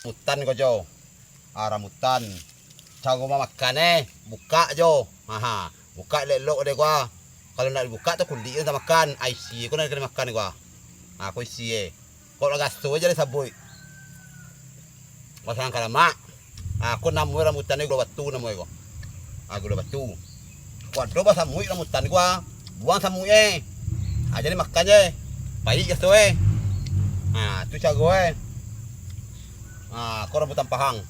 Rambutan ko jo. Rambutan. Cago makan buka jo. Buka lelok deh gua. Kalau nak dibuka tuh kulit kita makan. IC ko na kena makan gua. Aku isi Kalau gasto aja deh sabui. Pasang kalamak. Aku namu rambutan ni gua batu namu ko. Gula batu. Waduh ba samui rambutan gua. Buang samui aja ni makan je. Baik gasto tu cago ko rambutan pahang.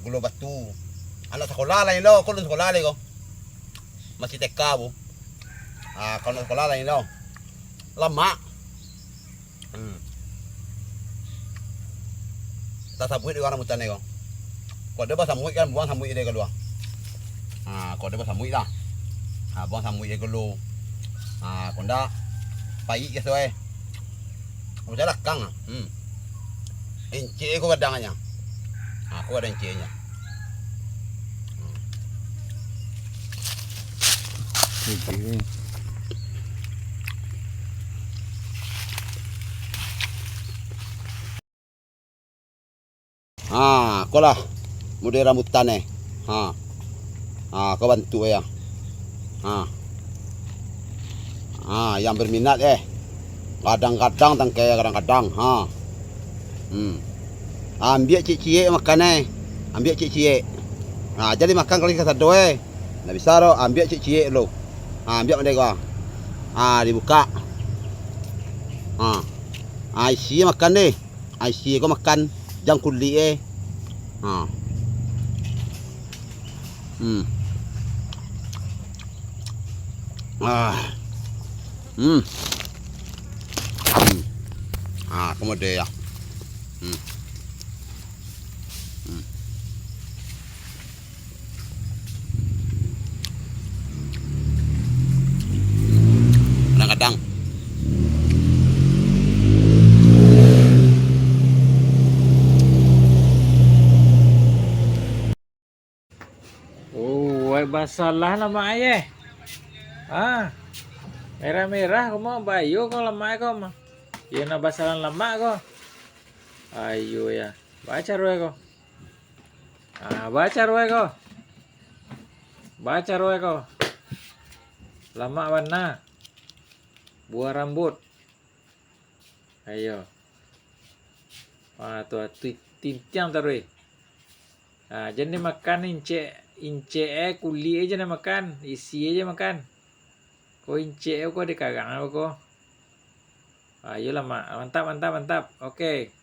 Gula batu. Anak sekolah lain lo, kalau sekolah lain ko. Masih TK bu. Kalau sekolah lain lo. Lama. Tak sabui di orang rambutan ni ko. Kalau dia pasang muik kan buang samui dia keluar. Kalau dia pasang muik lah. Buang samui dia keluar. Konda pai ke soe. Macam lakang. Inci ko kadangnya. Aku ada incinya. Kau lah mudi rambutan kau bantu ya. Yang berminat kadang-kadang tangkai kadang-kadang ambil cik-cik makan ambil cik-cik. Jadi makan kali ke satu nggak bisa lo, ambil cik-cik lo. Ambil mereka dibuka. Isi makan deh. Isi kau makan jang kulit kemudian ya. Kadang-kadang Basalah lama ayah. Merah-merah kau mau bayu kau lama kau mah. Ya na basalan lama kau. Ayo ya. Baca roe kau. Baca roe kau. Baca roe kau. Lama warna. Buah rambut. Ayo. Tuh tintiang taruh. Jadi makan ince kulit aja nih makan, isi aja makan. Kau ince kau dikagang apa kau? Ayo lah mak, mantap. Oke.